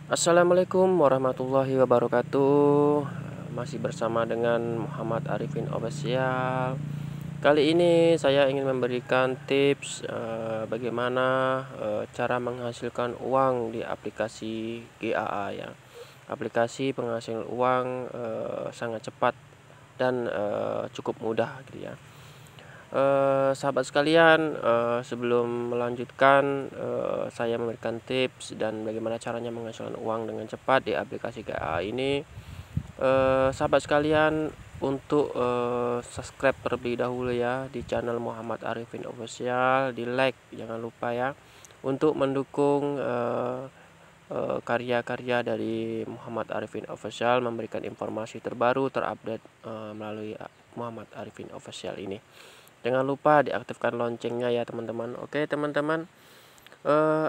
Assalamualaikum warahmatullahi wabarakatuh. Masih bersama dengan Muhammad Arifin Official. Kali ini saya ingin memberikan tips bagaimana cara menghasilkan uang di aplikasi GAA ya. Aplikasi penghasil uang sangat cepat dan cukup mudah gitu ya. Sahabat sekalian, sebelum melanjutkan, saya memberikan tips dan bagaimana caranya menghasilkan uang dengan cepat di aplikasi GA ini. Sahabat sekalian, untuk subscribe terlebih dahulu ya di channel Muhammad Arifin Official, di like jangan lupa ya, untuk mendukung karya-karya dari Muhammad Arifin Official, memberikan informasi terbaru terupdate melalui Muhammad Arifin Official ini. Jangan lupa diaktifkan loncengnya ya teman-teman. Oke teman-teman,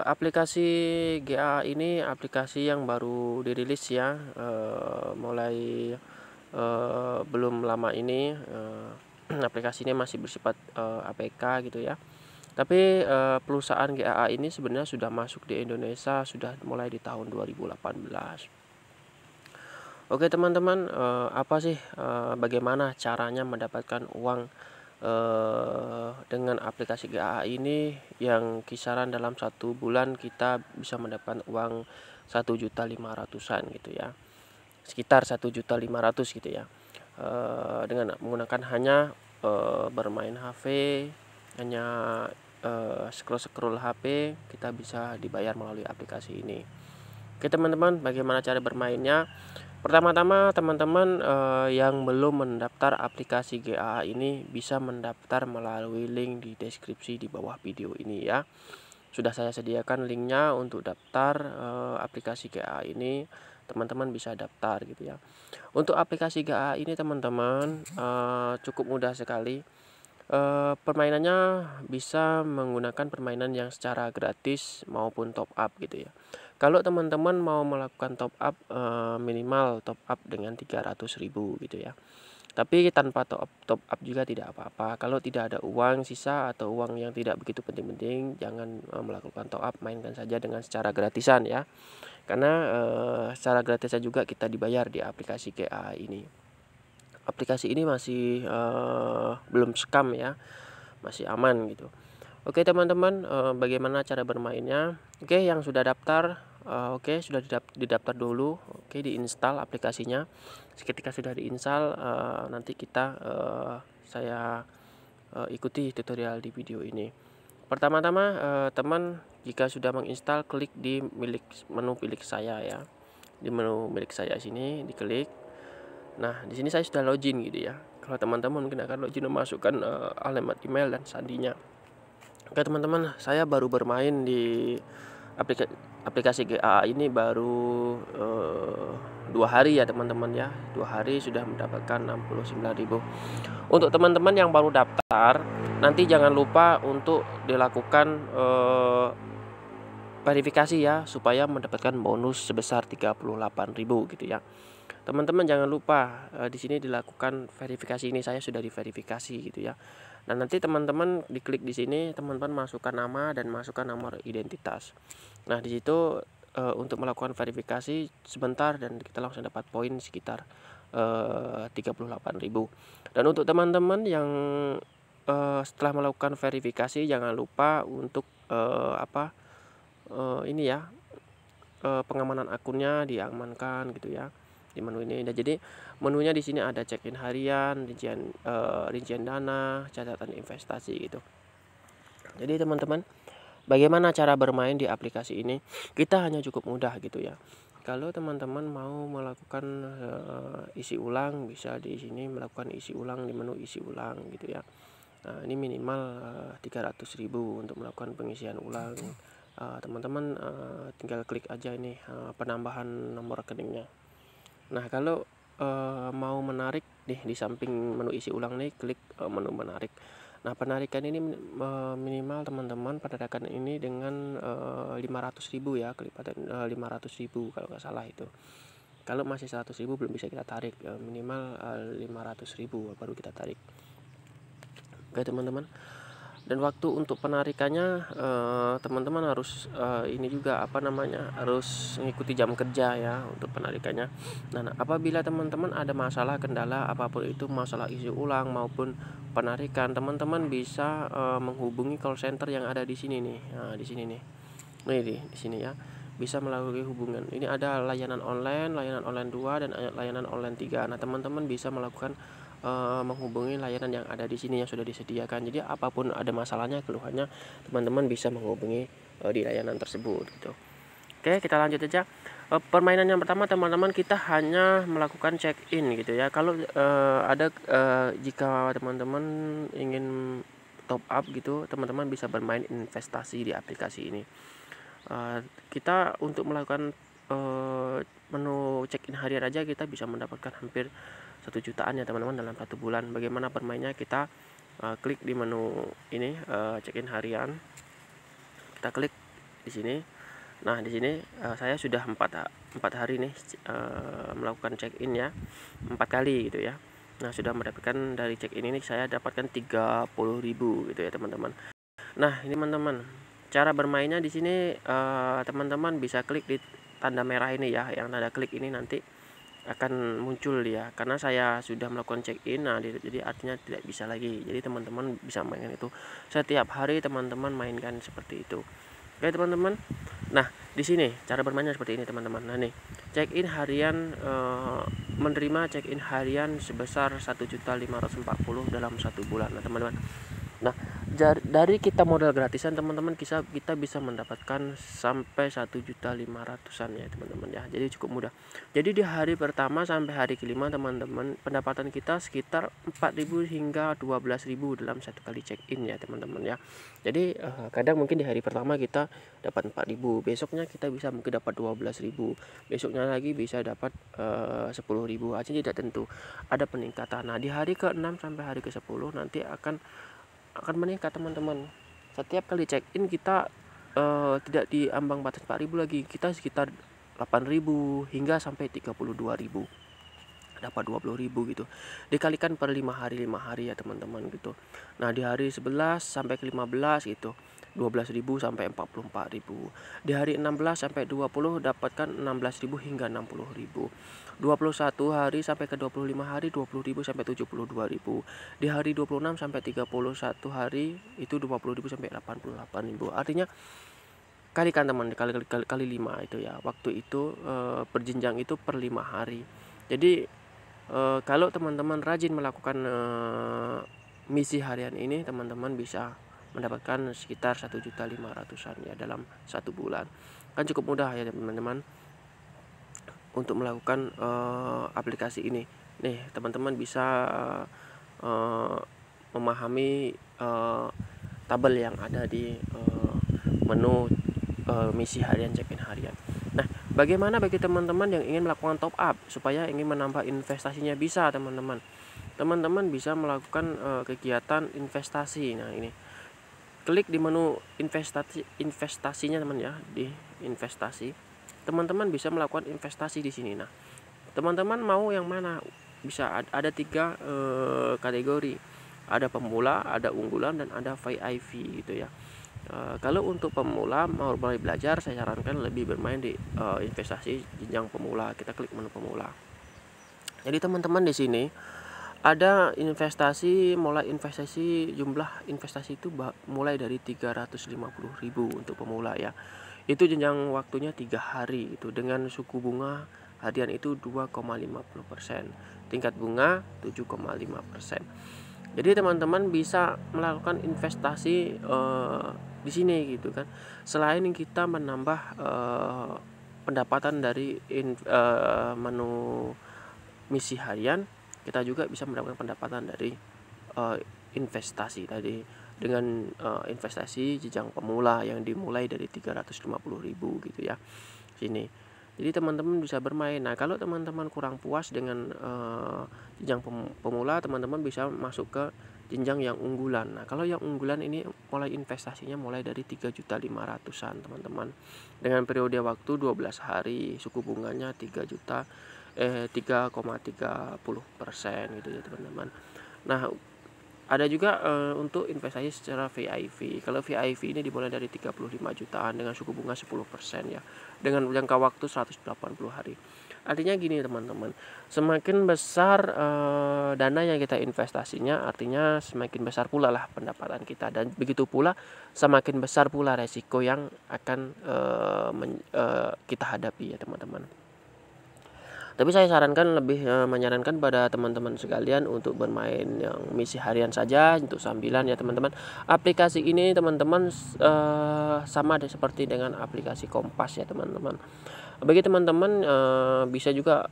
aplikasi GA ini aplikasi yang baru dirilis ya, mulai belum lama ini. Aplikasi ini masih bersifat APK gitu ya. Tapi perusahaan GAA ini sebenarnya sudah masuk di Indonesia sudah mulai di tahun 2018. Oke teman-teman, apa sih bagaimana caranya mendapatkan uang dengan aplikasi GAA ini, yang kisaran dalam 1 bulan kita bisa mendapatkan uang 1.500.000-an gitu ya, sekitar 1.500.000 gitu ya, dengan menggunakan hanya bermain HP, hanya scroll HP, kita bisa dibayar melalui aplikasi ini. Oke teman-teman, bagaimana cara bermainnya? Pertama-tama teman-teman yang belum mendaftar aplikasi GAA ini bisa mendaftar melalui link di deskripsi di bawah video ini ya. Sudah saya sediakan linknya untuk daftar aplikasi GAA ini. Teman-teman bisa daftar gitu ya. Untuk aplikasi GAA ini teman-teman cukup mudah sekali. Permainannya bisa menggunakan permainan yang secara gratis maupun top up gitu ya. Kalau teman-teman mau melakukan top up, minimal top up dengan 300.000 gitu ya. Tapi tanpa top up juga tidak apa-apa. Kalau tidak ada uang sisa atau uang yang tidak begitu penting-penting, jangan melakukan top up, mainkan saja dengan secara gratisan ya. Karena secara gratisan juga kita dibayar di aplikasi GA ini. Aplikasi ini masih belum scam ya, masih aman gitu. Oke teman-teman, bagaimana cara bermainnya? Oke, yang sudah daftar, oke sudah didaftar dulu. Oke, diinstal aplikasinya. Ketika sudah diinstal, nanti saya ikuti tutorial di video ini. Pertama-tama teman jika sudah menginstal, klik di menu milik saya ya. Di menu milik saya sini diklik. Nah, di sini saya sudah login gitu ya. Kalau teman-teman mungkin akan login memasukkan alamat email dan sandinya. Oke teman-teman, saya baru bermain di aplikasi GA ini baru 2 hari ya teman-teman ya. 2 hari sudah mendapatkan 69.000. Untuk teman-teman yang baru daftar, nanti jangan lupa untuk dilakukan verifikasi ya, supaya mendapatkan bonus sebesar 38.000 gitu ya. Teman-teman jangan lupa di sini dilakukan verifikasi, ini saya sudah diverifikasi gitu ya. Nah, nanti teman-teman diklik di sini, teman-teman masukkan nama dan masukkan nomor identitas. Nah, di situ untuk melakukan verifikasi sebentar dan kita langsung dapat poin sekitar 38.000. Dan untuk teman-teman yang setelah melakukan verifikasi, jangan lupa untuk ini ya, pengamanan akunnya diamankan gitu ya di menu ini. Nah, jadi menunya di sini ada check-in harian, rincian dana, catatan investasi gitu. Jadi teman-teman, bagaimana cara bermain di aplikasi ini? Kita hanya cukup mudah gitu ya. Kalau teman-teman mau melakukan isi ulang, bisa di sini melakukan isi ulang di menu isi ulang gitu ya. Nah, ini minimal 300.000 untuk melakukan pengisian ulang. Teman-teman tinggal klik aja ini penambahan nomor rekeningnya. Nah, kalau mau menarik nih, di samping menu isi ulang nih, klik menu menarik. Nah, penarikan ini minimal teman-teman penarikan ini dengan 500.000 ya, kelipatan 500.000 kalau nggak salah itu. Kalau masih 100.000 belum bisa kita tarik, minimal 500.000 baru kita tarik. Oke teman-teman. Dan waktu untuk penarikannya, teman-teman harus, ini juga, apa namanya, harus mengikuti jam kerja ya untuk penarikannya. Nah, apabila teman-teman ada masalah, kendala apapun itu, masalah isi ulang maupun penarikan, teman-teman bisa, menghubungi call center yang ada di sini nih. Nah, di sini nih. Nih di sini ya. Bisa melalui hubungan. Ini ada layanan online 2 dan layanan online 3. Nah, teman-teman bisa melakukan menghubungi layanan yang ada di sini yang sudah disediakan. Jadi apapun ada masalahnya, keluhannya, teman-teman bisa menghubungi di layanan tersebut gitu. Oke, kita lanjut aja. Permainan yang pertama, teman-teman, kita hanya melakukan check in gitu ya. Kalau jika teman-teman ingin top up gitu, teman-teman bisa bermain investasi di aplikasi ini. Kita untuk melakukan menu check-in harian aja kita bisa mendapatkan hampir 1 jutaan ya teman-teman dalam 1 bulan. Bagaimana bermainnya? Kita klik di menu ini, check-in harian. Kita klik di sini. Nah, di sini saya sudah 4 hari nih melakukan check-in ya, 4 kali gitu ya. Nah, sudah mendapatkan dari check-in ini saya dapatkan 30.000 gitu ya teman-teman. Nah, ini teman-teman, cara bermainnya di sini, teman-teman bisa klik di tanda merah ini ya, yang tanda klik ini nanti akan muncul ya, karena saya sudah melakukan check-in. Nah, jadi artinya tidak bisa lagi. Jadi teman-teman bisa mainkan itu setiap hari, teman-teman mainkan seperti itu. Oke teman-teman. Nah, di sini cara bermainnya seperti ini teman-teman. Nah nih, check-in harian, menerima check-in harian sebesar 1.540 dalam 1 bulan. Nah teman-teman, nah dari kita modal gratisan teman-teman, kita bisa mendapatkan sampai 1.500.000-an ya teman-teman ya. Jadi cukup mudah. Jadi di hari pertama sampai hari kelima teman-teman, pendapatan kita sekitar 4.000 hingga 12.000 dalam 1 kali check-in ya teman-teman ya. Jadi kadang mungkin di hari pertama kita dapat 4.000, besoknya kita bisa mungkin dapat 12.000, besoknya lagi bisa dapat 10.000, aja tidak tentu, ada peningkatan. Nah, di hari ke-6 sampai hari ke-10 nanti akan meningkat teman-teman. Setiap kali check-in kita tidak di ambang batas 4.000 lagi, kita sekitar 8.000 hingga sampai 32.000, dapat 20.000 gitu, dikalikan per 5 hari ya teman-teman gitu. Nah, di hari 11 sampai ke 15 gitu 12.000 sampai 44.000. Di hari 16 sampai 20 dapatkan 16.000 hingga 60.000. 21 hari sampai ke 25 hari 20.000 sampai 72.000. Di hari 26 sampai 31 hari itu 20.000 sampai 88.000. Artinya kalikan teman, kali 5 itu ya. Waktu itu berjenjang itu per 5 hari. Jadi kalau teman-teman rajin melakukan misi harian ini, teman-teman bisa mendapatkan sekitar 1.500.000-an ya dalam 1 bulan. Kan cukup mudah ya teman-teman untuk melakukan aplikasi ini. Nih, teman-teman bisa memahami tabel yang ada di menu misi harian, check-in harian. Nah, bagaimana bagi teman-teman yang ingin melakukan top up supaya ingin menambah investasinya? Bisa teman-teman. Teman-teman bisa melakukan kegiatan investasi. Nah, ini klik di menu investasinya teman ya, di investasi. Teman-teman bisa melakukan investasi di sini. Nah, teman-teman mau yang mana? Bisa ada 3 kategori. Ada pemula, ada unggulan, dan ada VIP gitu ya. Kalau untuk pemula mau mulai belajar, saya sarankan lebih bermain di investasi jenjang pemula. Kita klik menu pemula. Jadi teman-teman di sini ada mulai investasi, jumlah investasi itu mulai dari 350.000 untuk pemula ya. Itu jenjang waktunya 3 hari itu dengan suku bunga harian itu 2,50%, tingkat bunga 7,5%. Jadi teman-teman bisa melakukan investasi di sini gitu kan. Selain kita menambah pendapatan dari menu misi harian, kita juga bisa mendapatkan pendapatan dari investasi tadi dengan investasi jenjang pemula yang dimulai dari 350.000 gitu ya sini. Jadi teman-teman bisa bermain. Nah, kalau teman-teman kurang puas dengan jenjang pemula, teman-teman bisa masuk ke jenjang yang unggulan. Nah, kalau yang unggulan ini mulai investasinya mulai dari 3.500.000-an teman-teman. Dengan periode waktu 12 hari, suku bunganya 3,30% gitu ya teman-teman. Nah, Ada juga untuk investasi secara VIV. Kalau VIV ini dimulai dari 35 jutaan dengan suku bunga 10% ya. Dengan jangka waktu 180 hari. Artinya gini teman-teman, semakin besar dana yang kita investasinya, artinya semakin besar pula lah pendapatan kita, dan begitu pula semakin besar pula resiko yang akan kita hadapi ya teman-teman. Tapi saya sarankan lebih menyarankan pada teman-teman sekalian untuk bermain yang misi harian saja untuk sambilan ya teman-teman. Aplikasi ini teman-teman sama seperti dengan aplikasi Kompas ya teman-teman. Bagi teman-teman bisa juga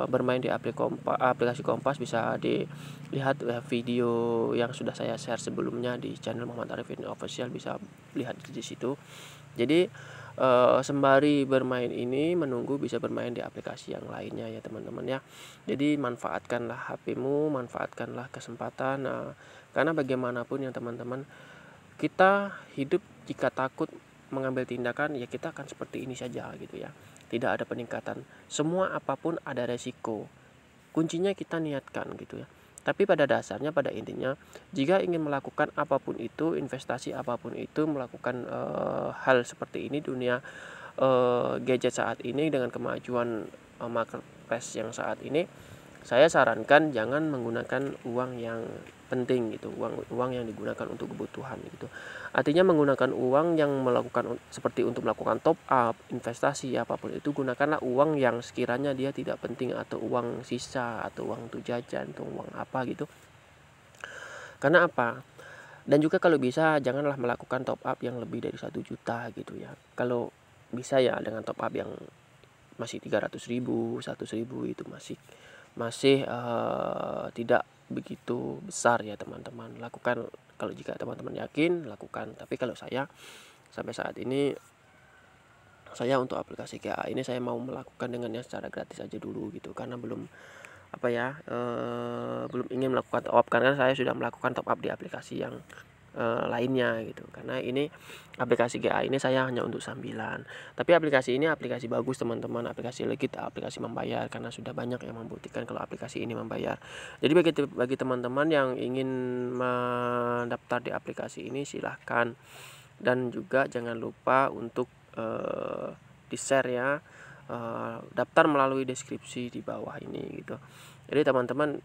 bermain di aplikasi Kompas, bisa dilihat video yang sudah saya share sebelumnya di channel Muhammad Arifin Official, bisa lihat di situ. Jadi sembari bermain ini menunggu bisa bermain di aplikasi yang lainnya ya teman-teman ya. Jadi manfaatkanlah HP-mu, manfaatkanlah kesempatan, karena bagaimanapun ya teman-teman, kita hidup jika takut mengambil tindakan ya kita akan seperti ini saja gitu ya. Tidak ada peningkatan. Semua apapun ada resiko. Kuncinya kita niatkan gitu ya. Tapi pada dasarnya, pada intinya, jika ingin melakukan apapun itu, investasi apapun itu, melakukan hal seperti ini, dunia gadget saat ini dengan kemajuan marketplace yang saat ini, saya sarankan jangan menggunakan uang yang penting gitu, uang yang digunakan untuk kebutuhan gitu. Artinya menggunakan uang yang melakukan seperti untuk melakukan top up, investasi apapun itu, gunakanlah uang yang sekiranya dia tidak penting, atau uang sisa, atau uang untuk jajan, atau uang apa gitu. Karena apa? Dan juga kalau bisa janganlah melakukan top up yang lebih dari 1 juta gitu ya. Kalau bisa ya dengan top up yang masih 300.000, 100.000 itu masih tidak begitu besar ya teman-teman. Lakukan kalau jika teman-teman yakin, lakukan. Tapi kalau saya sampai saat ini, saya untuk aplikasi GA ini saya mau melakukan dengannya secara gratis aja dulu gitu, karena belum belum ingin melakukan top up, karena saya sudah melakukan top up di aplikasi yang lainnya gitu. Karena ini aplikasi GA ini saya hanya untuk sambilan. Tapi aplikasi ini aplikasi bagus teman-teman, aplikasi legit, aplikasi membayar, karena sudah banyak yang membuktikan kalau aplikasi ini membayar. Jadi bagi teman-teman yang ingin mendaftar di aplikasi ini silahkan, dan juga jangan lupa untuk di-share ya, daftar melalui deskripsi di bawah ini gitu. Jadi teman-teman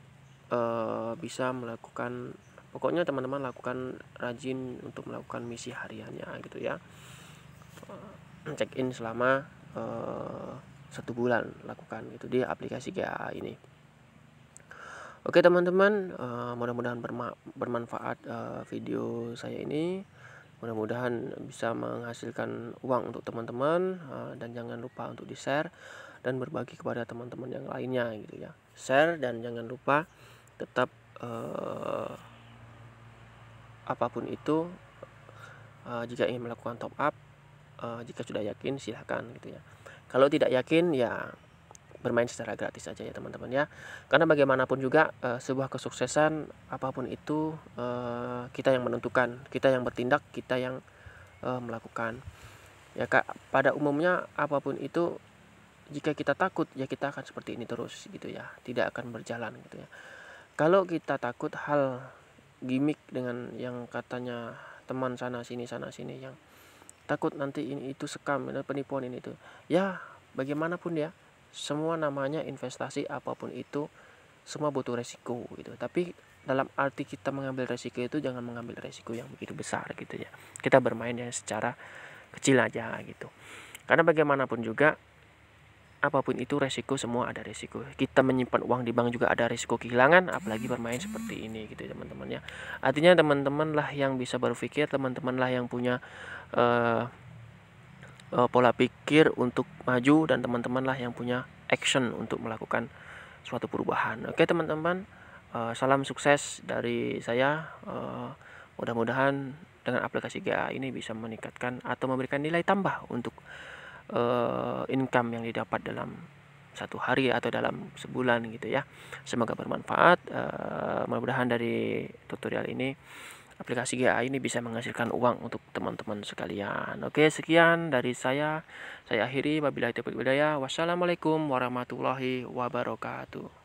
bisa melakukan, pokoknya teman-teman lakukan rajin untuk melakukan misi hariannya gitu ya. Check in selama 1 bulan lakukan itu di aplikasi GA ini. Oke teman-teman, mudah-mudahan bermanfaat video saya ini. Mudah-mudahan bisa menghasilkan uang untuk teman-teman, dan jangan lupa untuk di-share dan berbagi kepada teman-teman yang lainnya gitu ya. Share, dan jangan lupa tetap apapun itu, jika ingin melakukan top up, jika sudah yakin silahkan gitu ya. Kalau tidak yakin ya bermain secara gratis saja ya teman-teman ya. Karena bagaimanapun juga sebuah kesuksesan apapun itu kita yang menentukan, kita yang bertindak, kita yang melakukan. Ya Kak, pada umumnya apapun itu, jika kita takut ya kita akan seperti ini terus gitu ya, tidak akan berjalan gitu ya. Kalau kita takut hal gimmick dengan yang katanya teman sana sini yang takut nanti ini itu scam, penipuan ini itu, ya bagaimanapun ya, semua namanya investasi apapun itu semua butuh resiko gitu. Tapi dalam arti kita mengambil resiko itu jangan mengambil resiko yang begitu besar gitu ya. Kita bermain yang secara kecil aja gitu. Karena bagaimanapun juga apapun itu resiko, semua ada resiko. Kita menyimpan uang di bank juga ada resiko kehilangan, apalagi bermain seperti ini gitu ya teman-teman ya. Artinya teman-teman lah yang bisa berpikir, teman-teman lah yang punya pola pikir untuk maju, dan teman-teman lah yang punya action untuk melakukan suatu perubahan. Oke teman-teman, salam sukses dari saya. Mudah-mudahan dengan aplikasi GA ini bisa meningkatkan atau memberikan nilai tambah untuk income yang didapat dalam 1 hari atau dalam sebulan gitu ya. Semoga bermanfaat. Mudah-mudahan dari tutorial ini aplikasi GA ini bisa menghasilkan uang untuk teman-teman sekalian. Oke, sekian dari saya akhiri. Wabillahi taufiq wal hidayah. Wassalamualaikum warahmatullahi wabarakatuh.